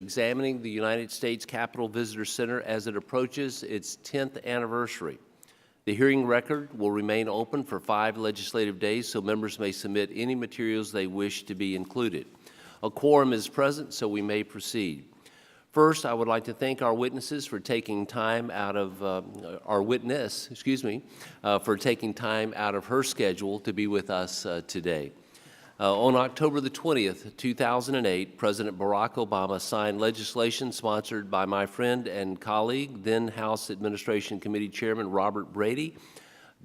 examining the United States Capitol Visitor Center as it approaches its 10th anniversary. The hearing record will remain open for 5 legislative days, so members may submit any materials they wish to be included. A quorum is present, so we may proceed. First, I would like to thank our witnesses for taking time out of for taking time out of her schedule to be with us today. On October the 20th, 2008, President Barack Obama signed legislation sponsored by my friend and colleague, then House Administration Committee Chairman Robert Brady,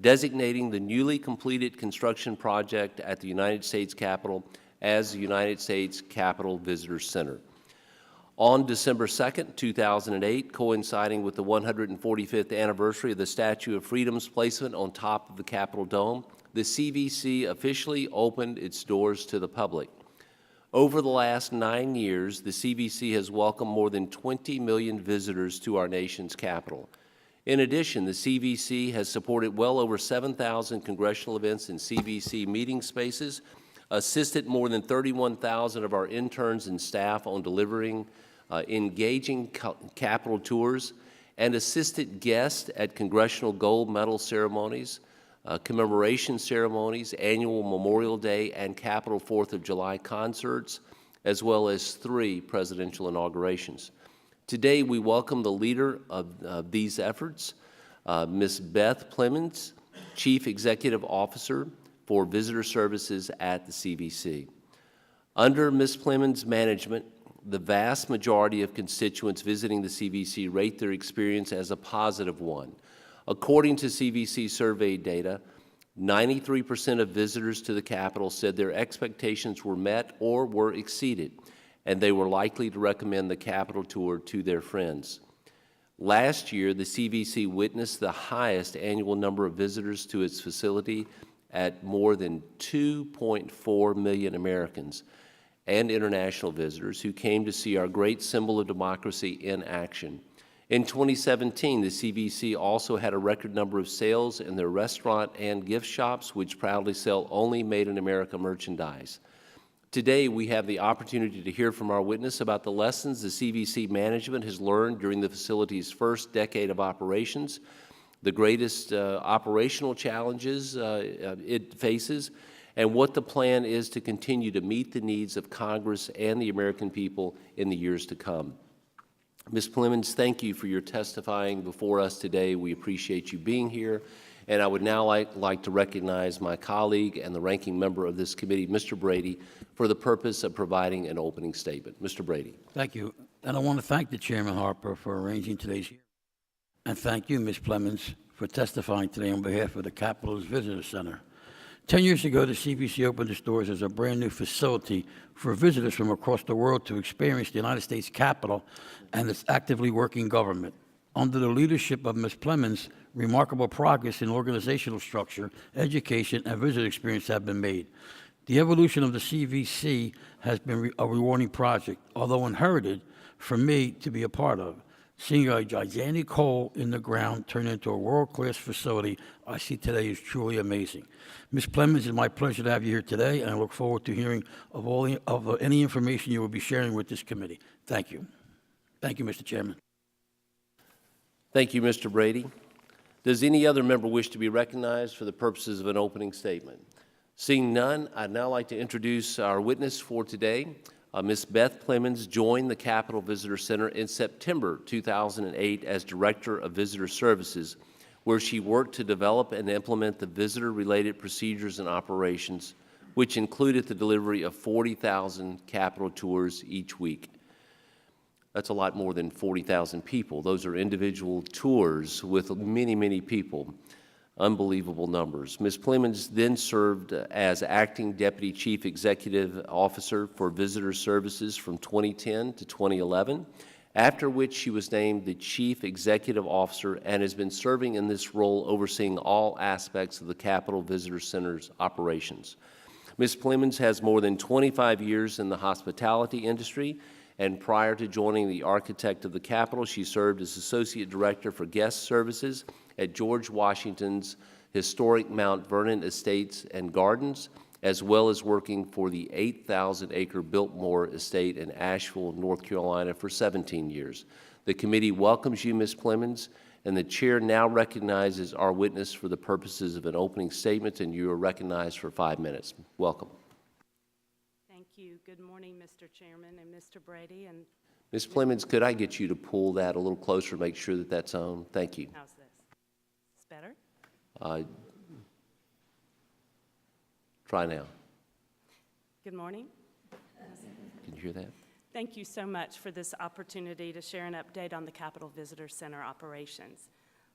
designating the newly completed construction project at the United States Capitol as the United States Capitol Visitor Center. On December 2nd, 2008, coinciding with the 145th anniversary of the Statue of Freedom's placement on top of the Capitol Dome, the CVC officially opened its doors to the public. Over the last 9 years, the CVC has welcomed more than 20 million visitors to our nation's capital. In addition, the CVC has supported well over 7,000 congressional events in CVC meeting spaces, assisted more than 31,000 of our interns and staff on delivering engaging Capitol tours, and assisted guests at congressional gold medal ceremonies, commemoration ceremonies, annual Memorial Day and Capitol 4th of July concerts, as well as 3 presidential inaugurations. Today, we welcome the leader of these efforts, Ms. Beth Plemmons, Chief Executive Officer for Visitor Services at the CVC. Under Ms. Plemmons' management, the vast majority of constituents visiting the CVC rate their experience as a positive one. According to CVC survey data, 93% of visitors to the Capitol said their expectations were met or were exceeded, and they were likely to recommend the Capitol tour to their friends. Last year, the CVC witnessed the highest annual number of visitors to its facility at more than 2.4 million Americans and international visitors who came to see our great symbol of democracy in action. In 2017, the CVC also had a record number of sales in their restaurant and gift shops, which proudly sell only Made in America merchandise. Today, we have the opportunity to hear from our witness about the lessons the CVC management has learned during the facility's first decade of operations, the greatest operational challenges it faces, and what the plan is to continue to meet the needs of Congress and the American people in the years to come. Ms. Plemmons, thank you for your testifying before us today. We appreciate you being here. And I would now like to recognize my colleague and the ranking member of this committee, Mr. Brady, for the purpose of providing an opening statement. Mr. Brady. Thank you. And I want to thank the Chairman Harper for arranging today's hearing. And thank you, Ms. Plemmons, for testifying today on behalf of the Capitol's Visitor Center. 10 years ago, the CVC opened its doors as a brand new facility for visitors from across the world to experience the United States Capitol and its actively working government. Under the leadership of Ms. Plemmons, remarkable progress in organizational structure, education, and visitor experience have been made. The evolution of the CVC has been a rewarding project, although inherited, for me to be a part of. Seeing a gigantic hole in the ground turn into a world-class facility I see today is truly amazing. Ms. Plemmons, it's my pleasure to have you here today, and I look forward to hearing of any information you will be sharing with this committee. Thank you. Thank you, Mr. Chairman. Thank you, Mr. Brady. Does any other member wish to be recognized for the purposes of an opening statement? Seeing none, I'd now like to introduce our witness for today. Ms. Beth Plemmons joined the Capitol Visitor Center in September 2008 as Director of Visitor Services, where she worked to develop and implement the visitor-related procedures and operations, which included the delivery of 40,000 Capitol tours each week. That's a lot more than 40,000 people. Those are individual tours with many, many people. Unbelievable numbers. Ms. Plemmons then served as Acting Deputy Chief Executive Officer for Visitor Services from 2010 to 2011, after which she was named the Chief Executive Officer and has been serving in this role overseeing all aspects of the Capitol Visitor Center's operations. Ms. Plemmons has more than 25 years in the hospitality industry, and prior to joining the Architect of the Capitol, she served as Associate Director for Guest Services at George Washington's historic Mount Vernon Estates and Gardens, as well as working for the 8,000-acre Biltmore Estate in Asheville, North Carolina for 17 years. The committee welcomes you, Ms. Plemmons, and the chair now recognizes our witness for the purposes of an opening statement, and you are recognized for 5 minutes. Welcome. Thank you. Good morning, Mr. Chairman and Mr. Brady. And Ms. Plemmons, could I get you to pull that a little closer, make sure that that's on? Thank you. how's this? Is this better? Try now. Good morning. Can you hear that? Thank you so much for this opportunity to share an update on the Capitol Visitor Center operations.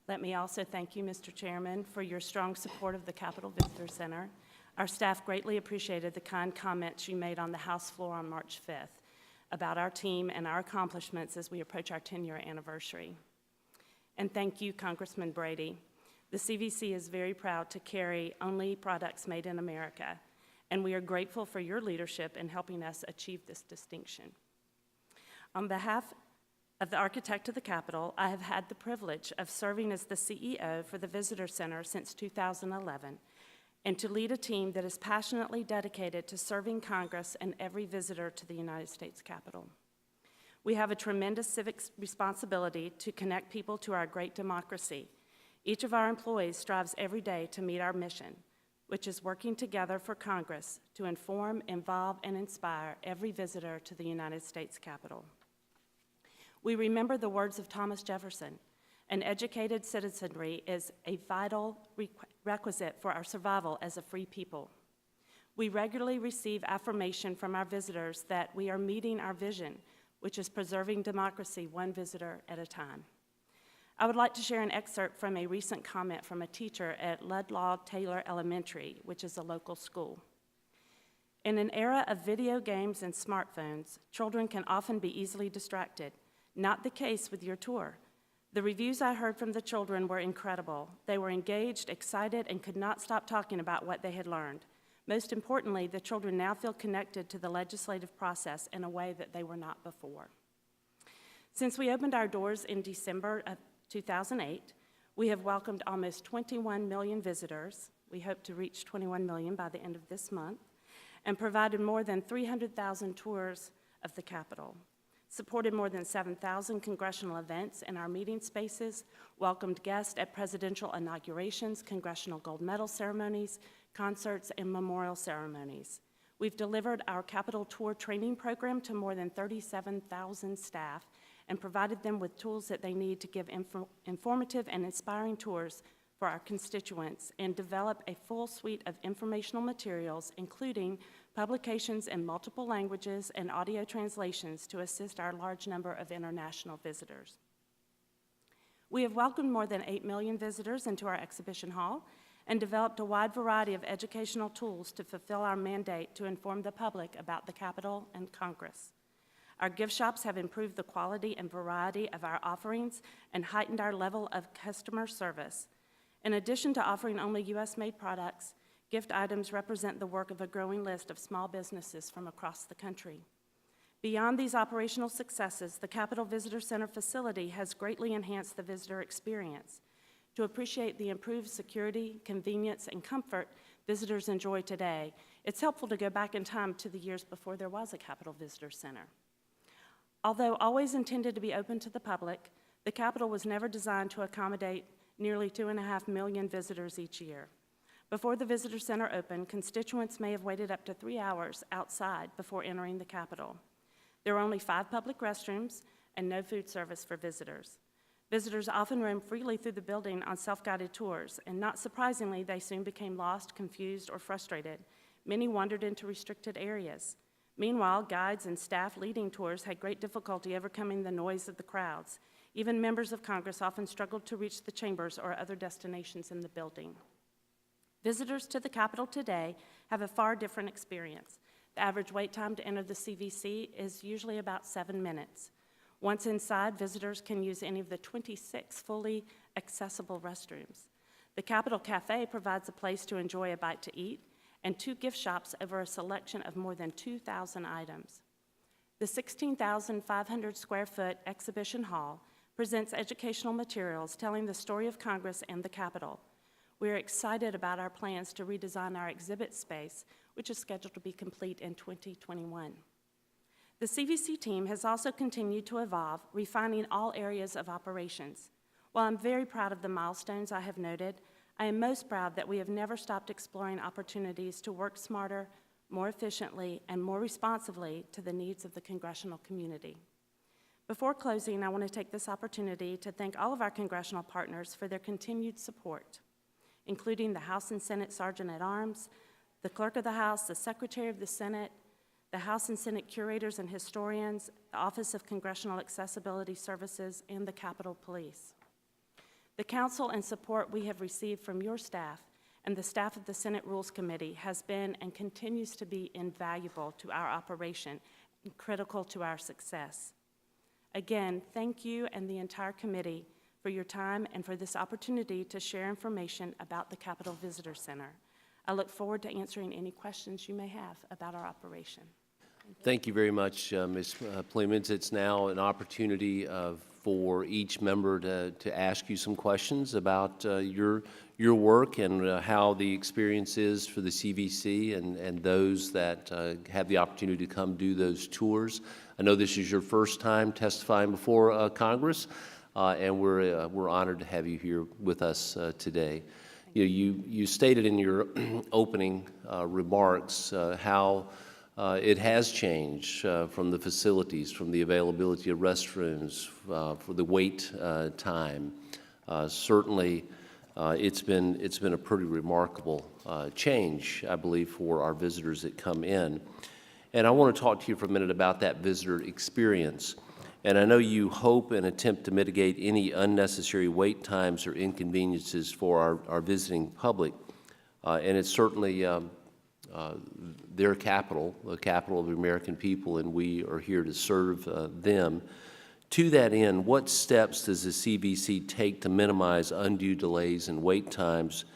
Let me also thank you, Mr. Chairman, for your strong support of the Capitol Visitor Center. Our staff greatly appreciated the kind comments you made on the House floor on March 5th about our team and our accomplishments as we approach our 10-year anniversary. And thank you, Congressman Brady. The CVC is very proud to carry only products made in America, and we are grateful for your leadership in helping us achieve this distinction. On behalf of the architect of the Capitol, I have had the privilege of serving as the CEO for the Visitor Center since 2011, and to lead a team that is passionately dedicated to serving Congress and every visitor to the United States Capitol. We have a tremendous civic responsibility to connect people to our great democracy. Each of our employees strives every day to meet our mission, which is working together for Congress to inform, involve, and inspire every visitor to the United States Capitol. We remember the words of Thomas Jefferson: an educated citizenry is a vital requisite for our survival as a free people. We regularly receive affirmation from our visitors that we are meeting our vision, which is preserving democracy one visitor at a time. I would like to share an excerpt from a recent comment from a teacher at Ludlaw Taylor Elementary, which is a local school. In an era of video games and smartphones, children can often be easily distracted. Not the case with your tour. The reviews I heard from the children were incredible. They were engaged, excited, and could not stop talking about what they had learned. Most importantly, the children now feel connected to the legislative process in a way that they were not before. Since we opened our doors in December of 2008, we have welcomed almost 21 million visitors. We hope to reach 21 million by the end of this month, and provided more than 300,000 tours of the Capitol, supported more than 7,000 congressional events in our meeting spaces, welcomed guests at presidential inaugurations, congressional gold medal ceremonies, concerts, and memorial ceremonies. We've delivered our Capitol Tour training program to more than 37,000 staff and provided them with tools that they need to give informative and inspiring tours for our constituents and develop a full suite of informational materials, including publications in multiple languages and audio translations to assist our large number of international visitors. We have welcomed more than 8 million visitors into our exhibition hall and developed a wide variety of educational tools to fulfill our mandate to inform the public about the Capitol and Congress. Our gift shops have improved the quality and variety of our offerings and heightened our level of customer service. In addition to offering only U.S.-made products, gift items represent the work of a growing list of small businesses from across the country. Beyond these operational successes, the Capitol Visitor Center facility has greatly enhanced the visitor experience. To appreciate the improved security, convenience, and comfort visitors enjoy today, it's helpful to go back in time to the years before there was a Capitol Visitor Center. Although always intended to be open to the public, the Capitol was never designed to accommodate nearly 2.5 million visitors each year. Before the Visitor Center opened, constituents may have waited up to 3 hours outside before entering the Capitol. There are only 5 public restrooms and no food service for visitors. Visitors often roam freely through the building on self-guided tours, and not surprisingly, they soon became lost, confused, or frustrated. Many wandered into restricted areas. Meanwhile, guides and staff leading tours had great difficulty overcoming the noise of the crowds. Even members of Congress often struggled to reach the chambers or other destinations in the building. Visitors to the Capitol today have a far different experience. The average wait time to enter the CVC is usually about 7 minutes. Once inside, visitors can use any of the 26 fully accessible restrooms. The Capitol Cafe provides a place to enjoy a bite to eat, and 2 gift shops over a selection of more than 2,000 items. The 16,500 square foot exhibition hall presents educational materials telling the story of Congress and the Capitol. We are excited about our plans to redesign our exhibit space, which is scheduled to be complete in 2021. The CVC team has also continued to evolve, refining all areas of operations. While I'm very proud of the milestones I have noted, I am most proud that we have never stopped exploring opportunities to work smarter, more efficiently, and more responsively to the needs of the congressional community. Before closing, I want to take this opportunity to thank all of our congressional partners for their continued support, including the House and Senate Sergeant at Arms, the Clerk of the House, the Secretary of the Senate, the House and Senate curators and historians, the Office of Congressional Accessibility Services, and the Capitol Police. The counsel and support we have received from your staff and the staff of the Senate Rules Committee has been and continues to be invaluable to our operation and critical to our success. Again, thank you and the entire committee for your time and for this opportunity to share information about the Capitol Visitor Center. I look forward to answering any questions you may have about our operation. Thank you very much, Ms. Plemmons. It's now an opportunity for each member to ask you some questions about your work and how the experience is for the CVC and those that have the opportunity to come do those tours. I know this is your first time testifying before Congress, and we're honored to have you here with us today. You stated in your opening remarks how it has changed from the facilities, from the availability of restrooms, for the wait time. Certainly, it's been a pretty remarkable change, I believe, for our visitors that come in. And I want to talk to you for a minute about that visitor experience. And I know you hope and attempt to mitigate any unnecessary wait times or inconveniences for our visiting public. And it's certainly their capital, the capital of the American people, and we are here to serve them. To that end, what steps does the CVC take to minimize undue delays and wait times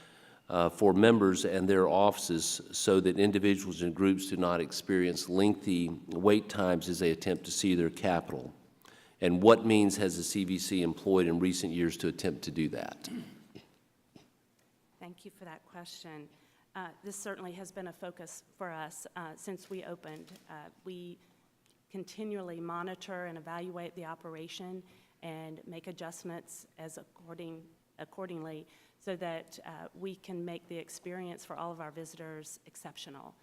for members and their offices so that individuals and groups do not experience lengthy wait times as they attempt to see their capital? And what means has the CVC employed in recent years to attempt to do that? Thank you for that question. This certainly has been a focus for us since we opened. We continually monitor and evaluate the operation and make adjustments accordingly so that we can make the experience for all of our visitors exceptional.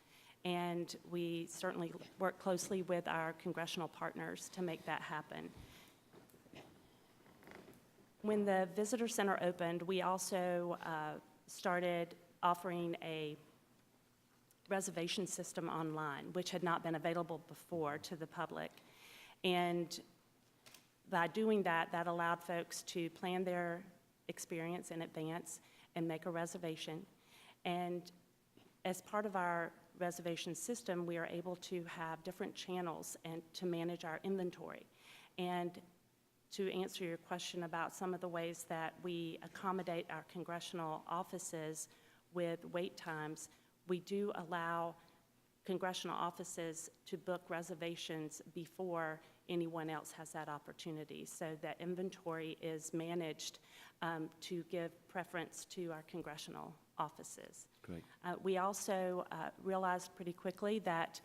And we certainly work closely with our congressional partners to make that happen. When the Visitor Center opened, we also started offering a reservation system online, which had not been available before to the public. And by doing that, that allowed folks to plan their experience in advance and make a reservation. And as part of our reservation system, we are able to have different channels and to manage our inventory. And to answer your question about some of the ways that we accommodate our congressional offices with wait times, we do allow congressional offices to book reservations before anyone else has that opportunity, so that inventory is managed to give preference to our congressional offices. Great. We also realized pretty quickly that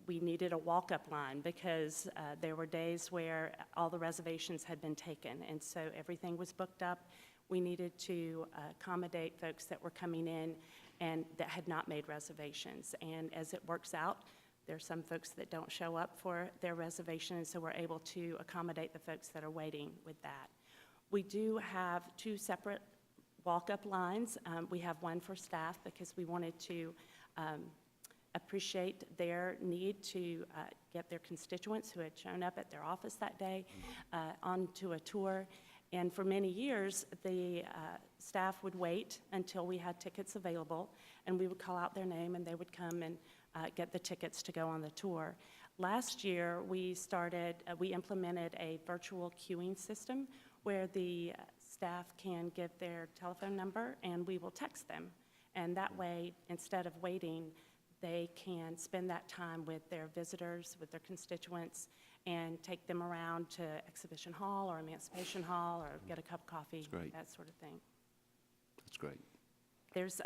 we needed a walk-up line because there were days where all the reservations had been taken, and so everything was booked up. We needed to accommodate folks that were coming in and that had not made reservations. And as it works out, there are some folks that don't show up for their reservations, so we're able to accommodate the folks that are waiting with that. We do have two separate walk-up lines. We have one for staff because we wanted to appreciate their need to get their constituents who had shown up at their office that day onto a tour. And for many years, the staff would wait until we had tickets available, and we would call out their name, and they would come and get the tickets to go on the tour. Last year, we implemented a virtual queuing system where the staff can give their telephone number, and we will text them. And that way, instead of waiting, they can spend that time with their visitors, with their constituents, and take them around to Exhibition Hall or Emancipation Hall or get a cup of coffee, that sort of thing. That's great. There's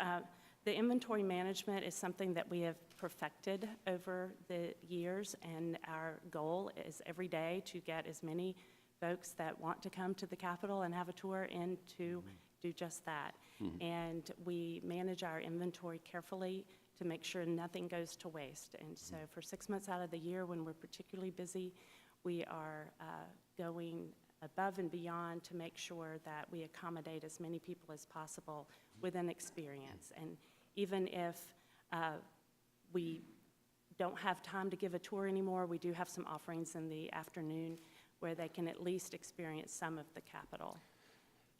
The inventory management is something that we have perfected over the years, and our goal is every day to get as many folks that want to come to the Capitol and have a tour in to do just that. And we manage our inventory carefully to make sure nothing goes to waste. And so for 6 months out of the year, when we're particularly busy, we are going above and beyond to make sure that we accommodate as many people as possible with an experience. And even if we don't have time to give a tour anymore, we do have some offerings in the afternoon where they can at least experience some of the Capitol.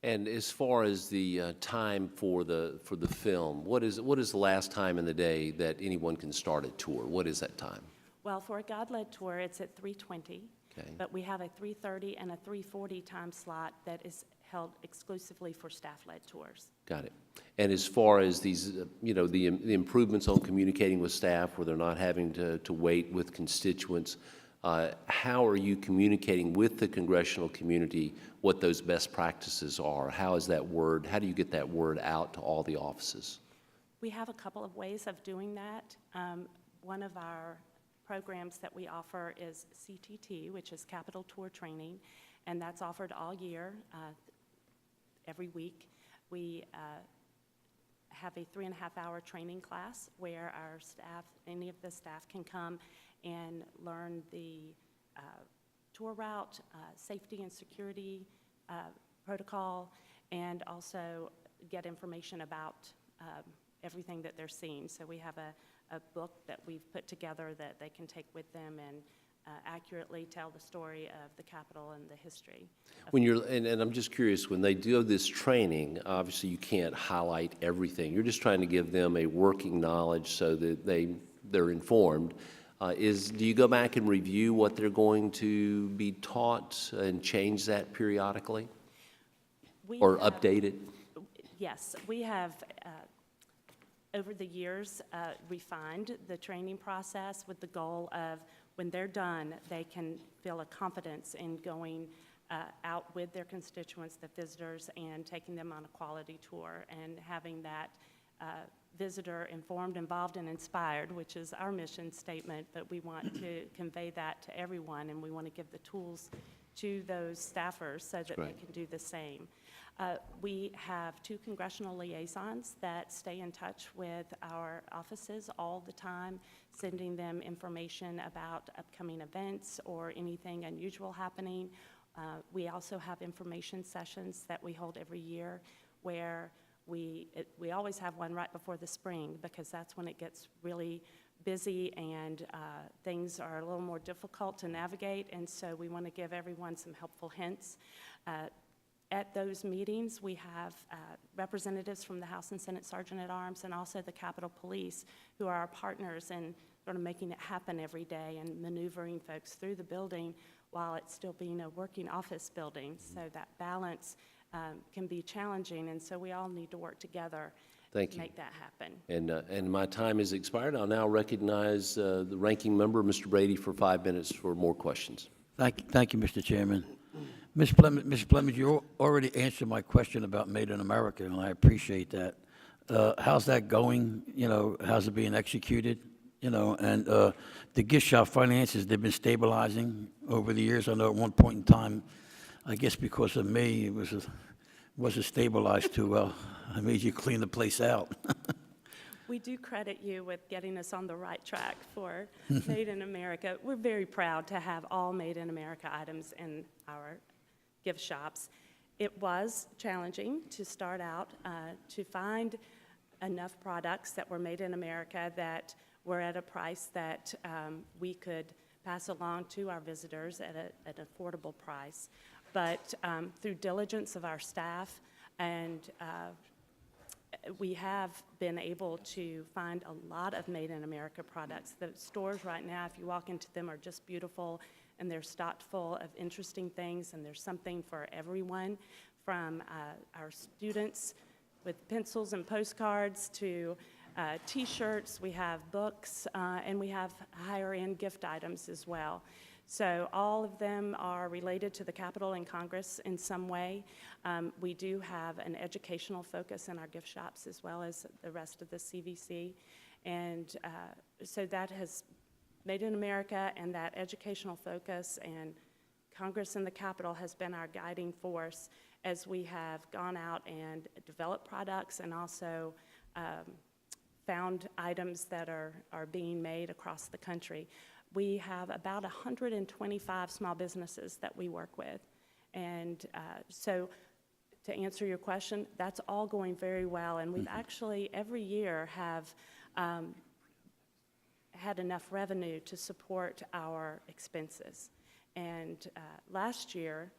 And as far as the time for the film, what is the last time in the day that anyone can start a tour? What is that time? Well, for a God-led tour, it's at 3:20. Okay. But we have a 3:30 and a 3:40 time slot that is held exclusively for staff-led tours. Got it. And as far as these, the improvements on communicating with staff where they're not having to wait with constituents, how are you communicating with the congressional community what those best practices are? How do you get that word out to all the offices? We have a couple of ways of doing that. One of our programs that we offer is CTT, which is Capitol Tour Training, and that's offered all year, every week. We have a 3.5-hour training class where our staff, any of the staff can come and learn the tour route, safety and security protocol, and also get information about everything that they're seeing. So we have a book that we've put together that they can take with them and accurately tell the story of the Capitol and the history. And I'm just curious, when they do this training, obviously you can't highlight everything. You're just trying to give them a working knowledge so that they're informed. Do you go back and review what they're going to be taught and change that periodically? Update it? Yes, we have over the years refined the training process with the goal of when they're done, they can feel a confidence in going out with their constituents, the visitors, and taking them on a quality tour and having that visitor informed, involved, and inspired, which is our mission statement, but we want to convey that to everyone, and we want to give the tools to those staffers so that they can do the same. We have 2 congressional liaisons that stay in touch with our offices all the time, sending them information about upcoming events or anything unusual happening. We also have information sessions that we hold every year where we always have one right before the spring because that's when it gets really busy and things are a little more difficult to navigate, and so we want to give everyone some helpful hints. At those meetings, we have representatives from the House and Senate Sergeant-at-Arms and also the Capitol Police, who are our partners in sort of making it happen every day and maneuvering folks through the building while it's still being a working office building. So that balance can be challenging, and so we all need to work together to make that happen. And my time has expired. I'll now recognize the ranking member, Mr. Brady, for 5 minutes for more questions. Thank you, Mr. Chairman. Ms. Plemmons, you already answered my question about Made in America, and I appreciate that. How's that going? How's it being executed? And the gift shop finances, they've been stabilizing over the years. I know at one point in time, I guess because of me, it wasn't stabilized too well. I made you clean the place out. We do credit you with getting us on the right track for Made in America. We're very proud to have all Made in America items in our gift shops. It was challenging to start out to find enough products that were made in America that were at a price that we could pass along to our visitors at an affordable price. But through diligence of our staff and we have been able to find a lot of Made in America products. The stores right now, if you walk into them, are just beautiful, and they're stocked full of interesting things, and there's something for everyone, from our students with pencils and postcards to T-shirts. We have books, and we have higher-end gift items as well. So all of them are related to the Capitol and Congress in some way. We do have an educational focus in our gift shops as well as the rest of the CVC. And so that has Made in America and that educational focus and Congress and the Capitol has been our guiding force as we have gone out and developed products and also found items that are being made across the country. We have about 125 small businesses that we work with. And so to answer your question, that's all going very well. And we've actually every year have had enough revenue to support our expenses. And last year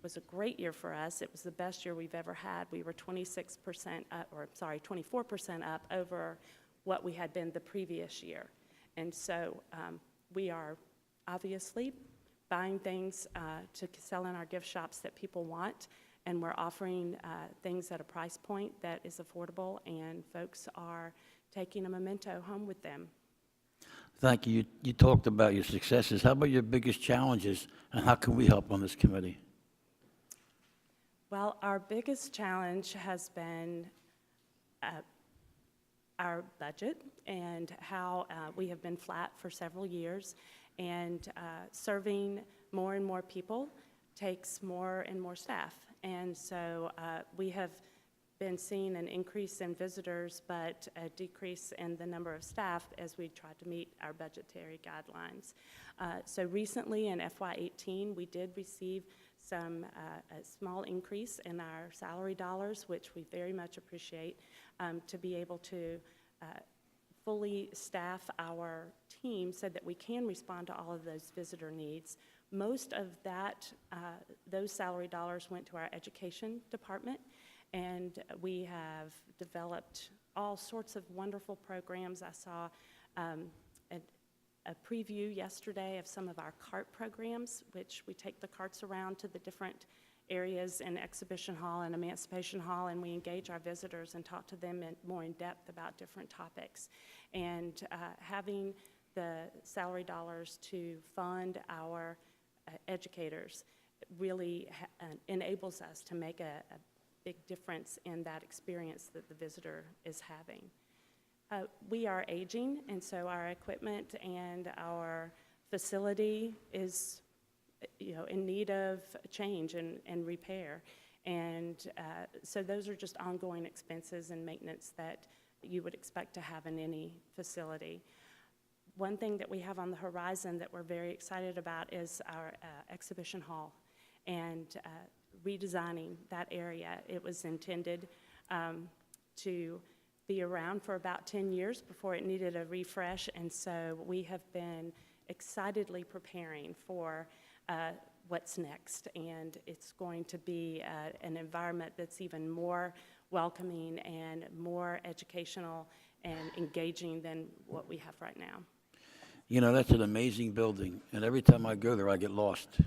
was a great year for us. It was the best year we've ever had. We were 24% up over what we had been the previous year. And so we are obviously buying things to sell in our gift shops that people want, and we're offering things at a price point that is affordable, and folks are taking a memento home with them. Thank you. You talked about your successes. How about your biggest challenges, and how can we help on this committee? Well, our biggest challenge has been our budget and how we have been flat for several years, and serving more and more people takes more and more staff. And so we have been seeing an increase in visitors, but a decrease in the number of staff as we try to meet our budgetary guidelines. So recently in FY18, we did receive a small increase in our salary dollars, which we very much appreciate, to be able to fully staff our team so that we can respond to all of those visitor needs. Most of that, those salary dollars went to our education department, and we have developed all sorts of wonderful programs. I saw a preview yesterday of some of our cart programs, which we take the carts around to the different areas in Exhibition Hall and Emancipation Hall, and we engage our visitors and talk to them more in depth about different topics. And having the salary dollars to fund our educators really enables us to make a big difference in that experience that the visitor is having. We are aging, and so our equipment and our facility is in need of change and repair. And so those are just ongoing expenses and maintenance that you would expect to have in any facility. One thing that we have on the horizon that we're very excited about is our Exhibition Hall and redesigning that area. It was intended to be around for about 10 years before it needed a refresh, and so we have been excitedly preparing for what's next, and it's going to be an environment that's even more welcoming and more educational and engaging than what we have right now. You know, that's an amazing building, and every time I go there, I get lost.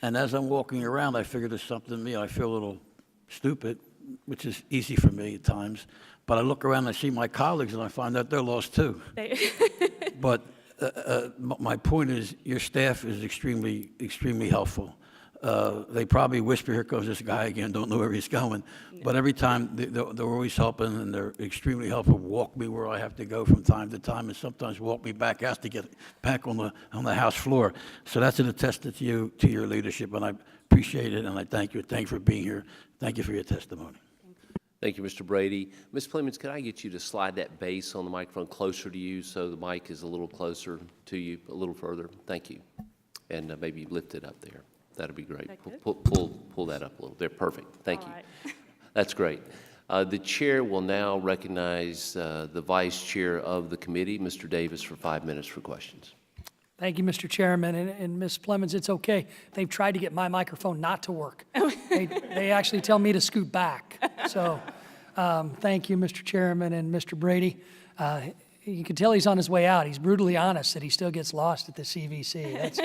And as I'm walking around, I figure there's something in me. I feel a little stupid, which is easy for me at times. But I look around and I see my colleagues, and I find out they're lost too. But my point is, your staff is extremely, extremely helpful. They probably whisper, "Here comes this guy again," don't know where he's going. No. But every time, they're always helping, and they're extremely helpful. Walk me where I have to go from time to time, and sometimes walk me back out to get back on the house floor. So that's an attestation to your leadership, and I appreciate it, and I thank you. Thank you for being here. Thank you for your testimony. Thank you, Mr. Brady. Ms. Plemmons, could I get you to slide that base on the microphone closer to you so the mic is a little closer to you, a little further? Thank you. And maybe lift it up there. That'd be great. Pull that up a little. There, perfect. Thank you. Right. That's great. The chair will now recognize the vice chair of the committee, Mr. Davis, for 5 minutes for questions. Thank you, Mr. Chairman. And Ms. Plemmons, it's okay. They've tried to get my microphone not to work. They actually tell me to scoot back. So thank you, Mr. Chairman and Mr. Brady. You can tell he's on his way out. He's brutally honest that he still gets lost at the CVC.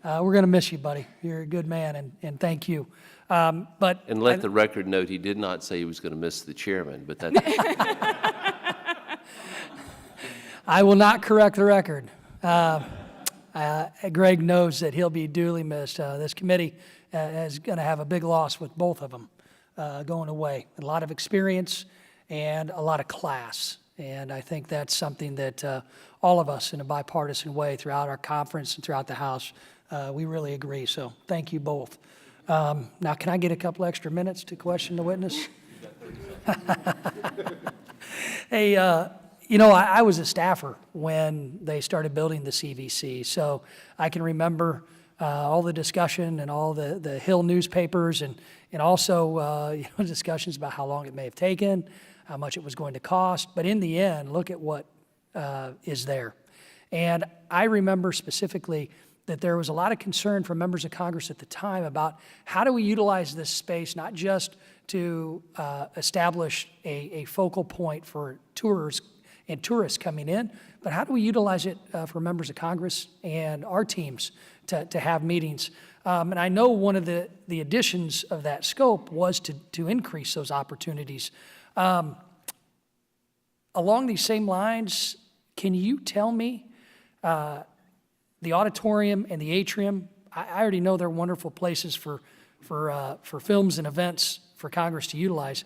We're going to miss you, buddy. You're a good man, and thank you. And let the record note, he did not say he was going to miss the chairman, but that's... I will not correct the record. Greg knows that he'll be duly missed. This committee is going to have a big loss with both of them going away. A lot of experience and a lot of class. And I think that's something that all of us in a bipartisan way throughout our conference and throughout the House, we really agree. So thank you both. Now, can I get a couple extra minutes to question the witness? Hey, I was a staffer when they started building the CVC, so I can remember all the discussion and all the Hill newspapers and also discussions about how long it may have taken, how much it was going to cost. But in the end, look at what is there. And I remember specifically that there was a lot of concern from members of Congress at the time about how do we utilize this space, not just to establish a focal point for tours and tourists coming in, but how do we utilize it for members of Congress and our teams to have meetings? And I know one of the additions of that scope was to increase those opportunities. Along these same lines, can you tell me the auditorium and the atrium? I already know they're wonderful places for films and events for Congress to utilize,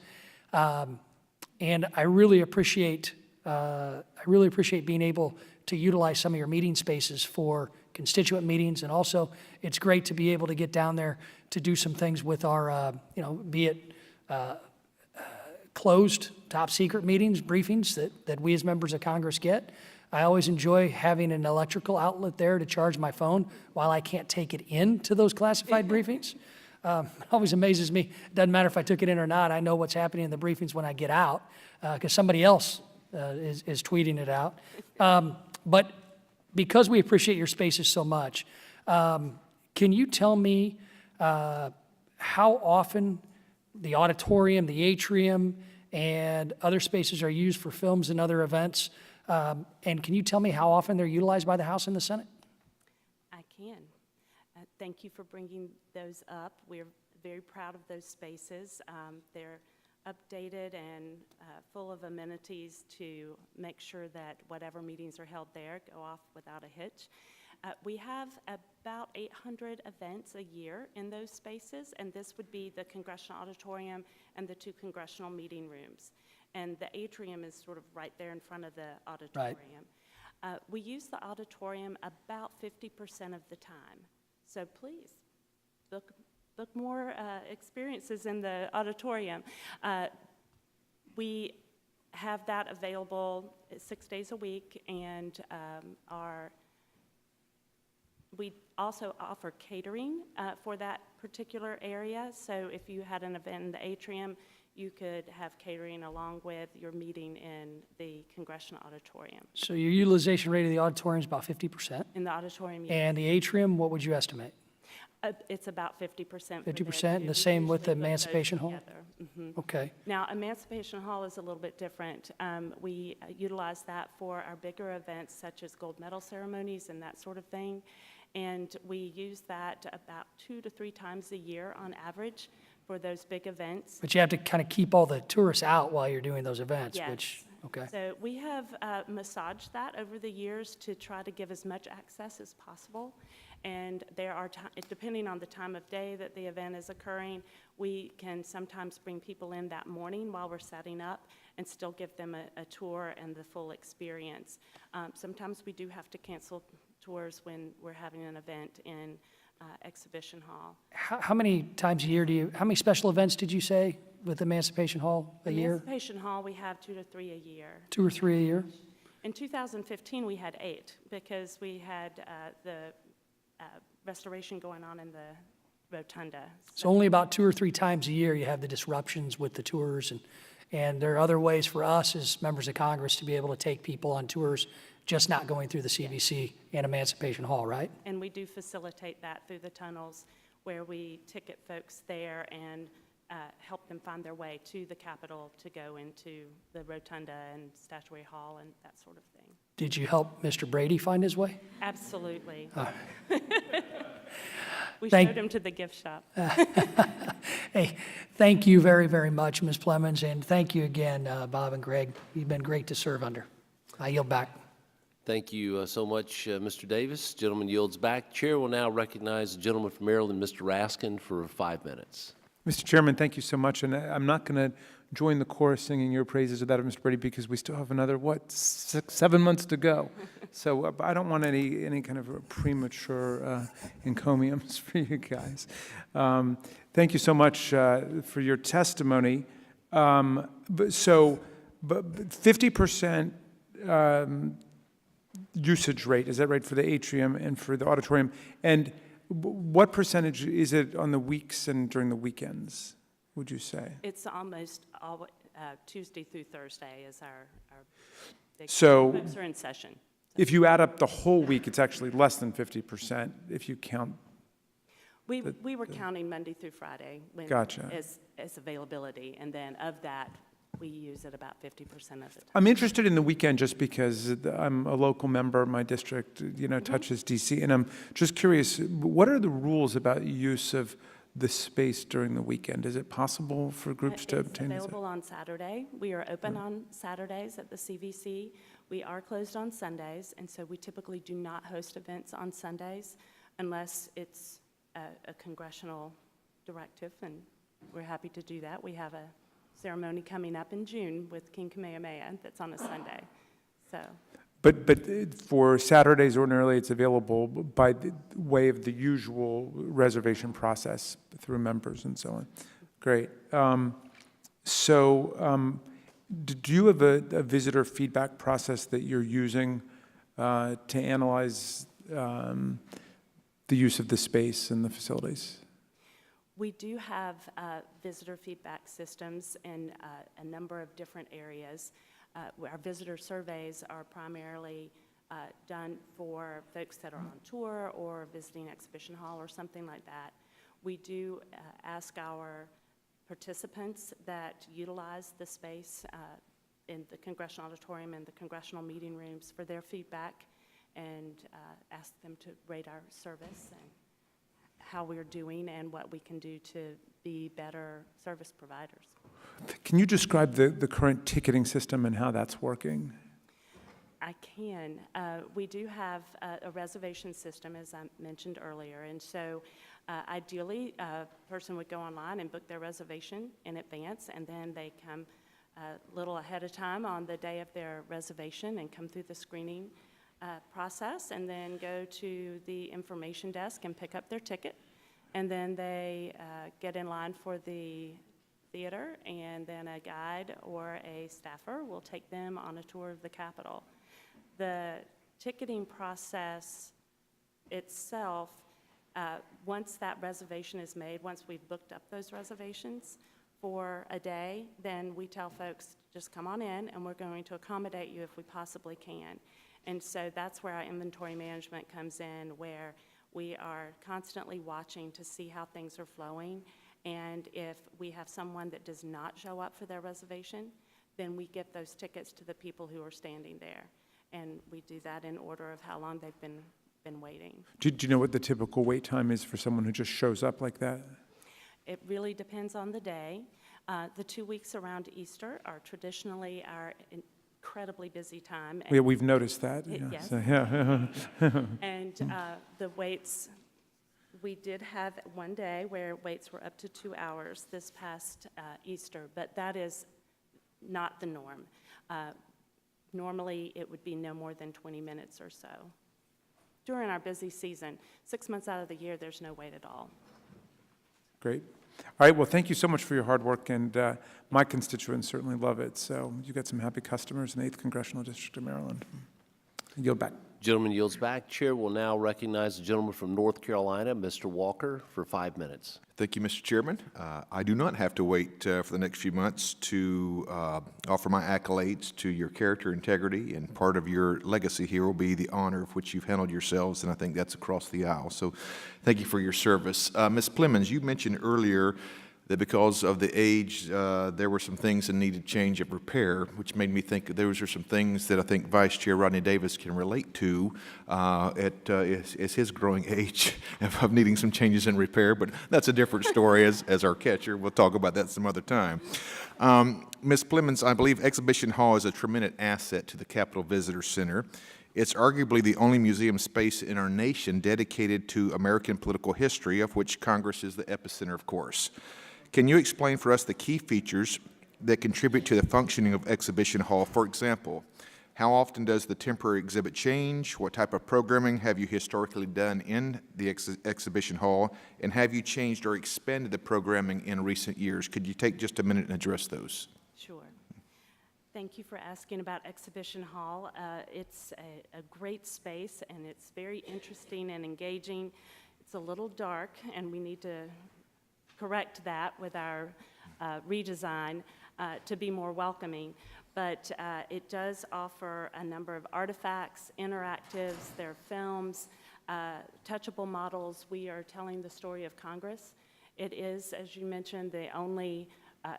and I really appreciate being able to utilize some of your meeting spaces for constituent meetings, and also it's great to be able to get down there to do some things with our, be it closed, top secret meetings, briefings that we as members of Congress get. I always enjoy having an electrical outlet there to charge my phone while I can't take it into those classified briefings. It always amazes me. It doesn't matter if I took it in or not. I know what's happening in the briefings when I get out because somebody else is tweeting it out. But because we appreciate your spaces so much, can you tell me how often the auditorium, the atrium, and other spaces are used for films and other events? And can you tell me how often they're utilized by the House and the Senate? I can. Thank you for bringing those up. We're very proud of those spaces. They're updated and full of amenities to make sure that whatever meetings are held there go off without a hitch. We have about 800 events a year in those spaces, and this would be the Congressional Auditorium and the 2 congressional meeting rooms. And the atrium is sort of right there in front of the auditorium. Right. We use the auditorium about 50% of the time. So please, book more experiences in the auditorium. We have that available 6 days a week, and we also offer catering for that particular area. So if you had an event in the atrium, you could have catering along with your meeting in the Congressional Auditorium. So your utilization rate of the auditorium is about 50%? In the auditorium, yes. And the atrium, what would you estimate? It's about 50%. 50%, and the same with the Emancipation Hall? Mm-hmm. Okay. Now, Emancipation Hall is a little bit different. We utilize that for our bigger events, such as gold medal ceremonies and that sort of thing. And we use that about 2 to 3 times a year on average for those big events. But you have to kind of keep all the tourists out while you're doing those events, Yes. which, okay. So we have massaged that over the years to try to give as much access as possible. And there are, depending on the time of day that the event is occurring, we can sometimes bring people in that morning while we're setting up and still give them a tour and the full experience. Sometimes we do have to cancel tours when we're having an event in Exhibition Hall. How many times a year how many special events did you say with Emancipation Hall a year? Emancipation Hall, we have 2 to 3 a year. 2 or 3 a year? In 2015, we had 8 because we had the restoration going on in the rotunda. So only about 2 or 3 times a year you have the disruptions with the tours, and there are other ways for us as members of Congress to be able to take people on tours, just not going through the CVC and Emancipation Hall, right? And we do facilitate that through the tunnels where we ticket folks there and help them find their way to the Capitol to go into the rotunda and Statuary Hall and that sort of thing. Did you help Mr. Brady find his way? Absolutely. We Thank- showed him to the gift shop. Hey, thank you very, very much, Ms. Plemmons, and thank you again, Bob and Greg. You've been great to serve under. I yield back. Thank you so much, Mr. Davis. Gentleman yields back. Chair will now recognize the gentleman from Maryland, Mr. Raskin, for 5 minutes. Mr. Chairman, thank you so much. And I'm not going to join the chorus singing your praises of that of Mr. Brady because we still have another, 7 months to go. So I don't want any kind of premature encomiums for you guys. Thank you so much for your testimony. But 50% usage rate, is that right, for the atrium and for the auditorium? And what percentage is it on the weeks and during the weekends, would you say? It's almost all, Tuesday through Thursday is our big, So- folks are in session. If you add up the whole week, it's actually less than 50% if you count. We were counting Monday through Friday when Gotcha. as availability, and then of that, we use it about 50% of the time. I'm interested in the weekend just because I'm a local member. My district, touches DC, and I'm just curious, what are the rules about use of the space during the weekend? Is it possible for groups to obtain It's this? available on Saturday. We are open on Saturdays at the CVC. We are closed on Sundays, and so we typically do not host events on Sundays unless it's a congressional directive, and we're happy to do that. We have a ceremony coming up in June with King Kamehameha that's on a Sunday. So But for Saturdays, ordinarily, it's available by the way of the usual reservation process through members and so on. Great. Do you have a visitor feedback process that you're using to analyze the use of the space and the facilities? we do have visitor feedback systems in a number of different areas. Our visitor surveys are primarily done for folks that are on tour or visiting Exhibition Hall or something like that. We do ask our participants that utilize the space in the Congressional Auditorium and the Congressional meeting rooms for their feedback, and ask them to rate our service and how we're doing and what we can do to be better service providers. Can you describe the current ticketing system and how that's working? I can. We do have a reservation system, as I mentioned earlier, and so ideally, a person would go online and book their reservation in advance, and then they come a little ahead of time on the day of their reservation and come through the screening process, and then go to the information desk and pick up their ticket, and then they get in line for the theater, and then a guide or a staffer will take them on a tour of the Capitol. The ticketing process itself, once that reservation is made, once we've booked up those reservations for a day, then we tell folks, just come on in and we're going to accommodate you if we possibly can. And so that's where our inventory management comes in, where we are constantly watching to see how things are flowing. And if we have someone that does not show up for their reservation, then we give those tickets to the people who are standing there. And we do that in order of how long they've been waiting. Do you know what the typical wait time is for someone who just shows up like that? It really depends on the day. The 2 weeks around Easter are traditionally our incredibly busy time. Yeah, we've noticed that. Yes. So, yeah. And the waits, we did have one day where waits were up to 2 hours this past Easter, but that is not the norm. Normally, it would be no more than 20 minutes or so. During our busy season, 6 months out of the year, there's no wait at all. Great. All right, well, thank you so much for your hard work, and my constituents certainly love it. So you got some happy customers in the 8th Congressional District of Maryland. Yield back. Gentleman yields back. Chair will now recognize the gentleman from North Carolina, Mr. Walker, for 5 minutes. Thank you, Mr. Chairman. I do not have to wait for the next few months to offer my accolades to your character integrity, and part of your legacy here will be the honor of which you've handled yourselves, and I think that's across the aisle. So thank you for your service. Ms. Plemmons, you mentioned earlier that because of the age, there were some things that needed change and repair, which made me think that those are some things that I think Vice Chair Rodney Davis can relate to at his growing age of needing some changes and repair, but that's a different story as our catcher. We'll talk about that some other time. Ms. Plemmons, I believe Exhibition Hall is a tremendous asset to the Capitol Visitor Center. It's arguably the only museum space in our nation dedicated to American political history, of which Congress is the epicenter, of course. Can you explain for us the key features that contribute to the functioning of Exhibition Hall? For example, how often does the temporary exhibit change? What type of programming have you historically done in the Exhibition Hall? And have you changed or expanded the programming in recent years? Could you take just a minute and address those? Sure. Thank you for asking about Exhibition Hall. It's a great space, and it's very interesting and engaging. It's a little dark, and we need to correct that with our redesign to be more welcoming. But it does offer a number of artifacts, interactives, there are films, touchable models. We are telling the story of Congress. It is, as you mentioned, the only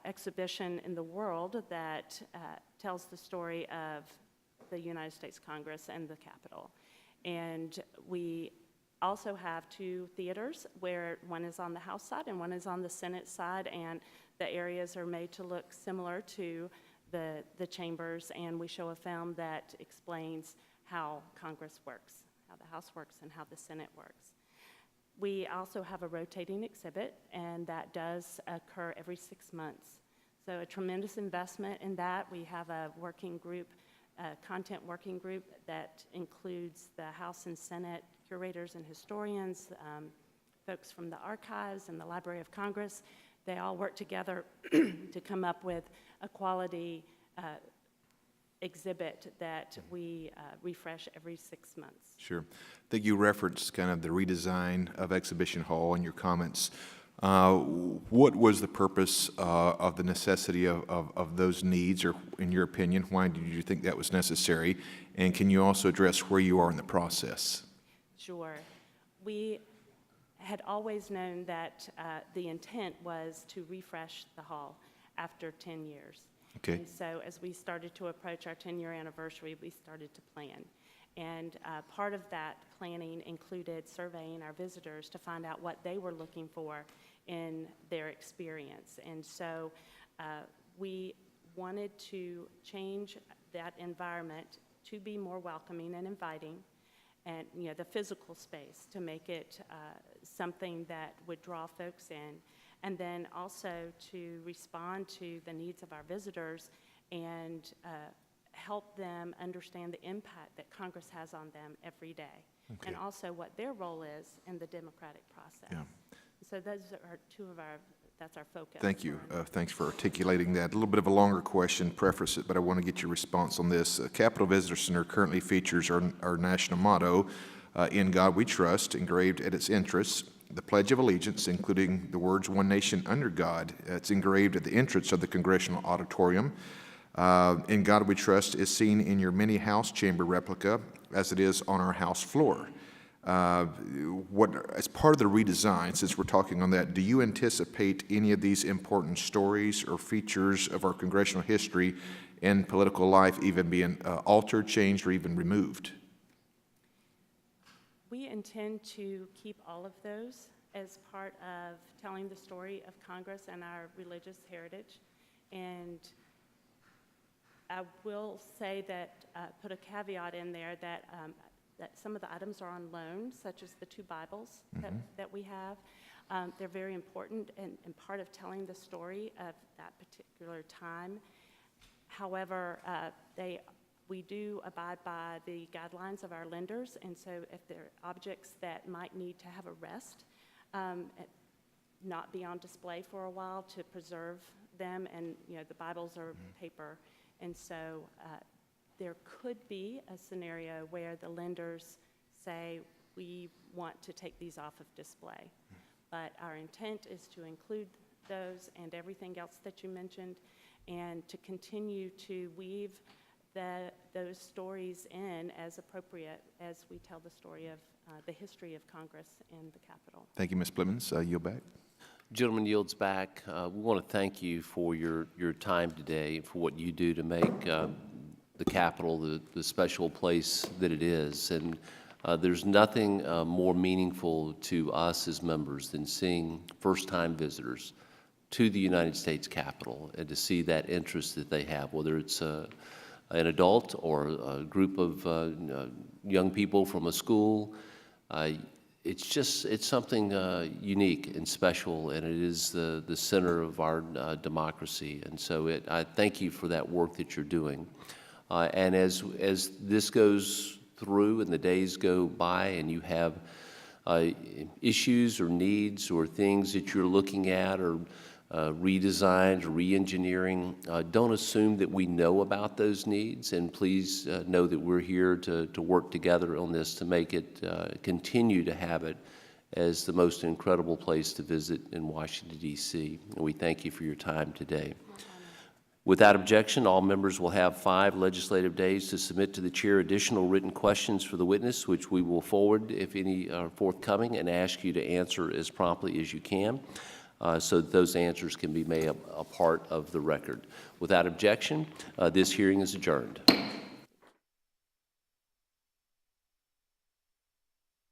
exhibition in the world that tells the story of the United States Congress and the Capitol. And we also have two theaters, where one is on the House side and one is on the Senate side, and the areas are made to look similar to the chambers, and we show a film that explains how Congress works, how the House works, and how the Senate works. We also have a rotating exhibit, and that does occur every 6 months. So a tremendous investment in that. We have a working group, a content working group that includes the House and Senate curators and historians, folks from the archives and the Library of Congress. They all work together to come up with a quality exhibit that we refresh every 6 months. Sure. I think you referenced kind of the redesign of Exhibition Hall in your comments. What was the purpose of the necessity of those needs, or in your opinion, why did you think that was necessary? And can you also address where you are in the process? Sure. We had always known that the intent was to refresh the hall after 10 years. Okay. And so as we started to approach our 10-year anniversary, we started to plan. And part of that planning included surveying our visitors to find out what they were looking for in their experience. And so we wanted to change that environment to be more welcoming and inviting, and the physical space to make it something that would draw folks in, and then also to respond to the needs of our visitors and help them understand the impact that Congress has on them every day, and also what their role is in the democratic process. Yeah. So those are that's our focus. Thank you. Thanks for articulating that. A little bit of a longer question, preface it, but I want to get your response on this. Capitol Visitor Center currently features our national motto, "In God We Trust," engraved at its entrance. The Pledge of Allegiance, including the words "One Nation Under God," it's engraved at the entrance of the Congressional Auditorium. "In God We Trust" is seen in your mini House chamber replica, as it is on our House floor. As part of the redesign, since we're talking on that, do you anticipate any of these important stories or features of our congressional history and political life even being altered, changed, or even removed? We intend to keep all of those as part of telling the story of Congress and our religious heritage. And I will say that, put a caveat in there that some of the items are on loan, such as the 2 Bibles that we have. They're very important and part of telling the story of that particular time. However, we do abide by the guidelines of our lenders, and so if there are objects that might need to have a rest, not be on display for a while to preserve them, and the Bibles are paper, and so there could be a scenario where the lenders say, we want to take these off of display. But our intent is to include those and everything else that you mentioned, and to continue to weave those stories in as appropriate as we tell the story of the history of Congress in the Capitol. Thank you, Ms. Plemmons. Yield back. Gentleman yields back. We want to thank you for your time today, for what you do to make the Capitol the special place that it is. And there's nothing more meaningful to us as members than seeing first-time visitors to the United States Capitol and to see that interest that they have, whether it's an adult or a group of young people from a school. It's something unique and special, and it is the center of our democracy. And so I thank you for that work that you're doing. And as this goes through and the days go by and you have issues or needs or things that you're looking at or redesigns or re-engineering, don't assume that we know about those needs, and please know that we're here to work together on this to make it, continue to have it as the most incredible place to visit in Washington, D.C. And we thank you for your time today. Without objection, all members will have 5 legislative days to submit to the chair additional written questions for the witness, which we will forward, if any are forthcoming, and ask you to answer as promptly as you can, so that those answers can be made a part of the record. Without objection, this hearing is adjourned.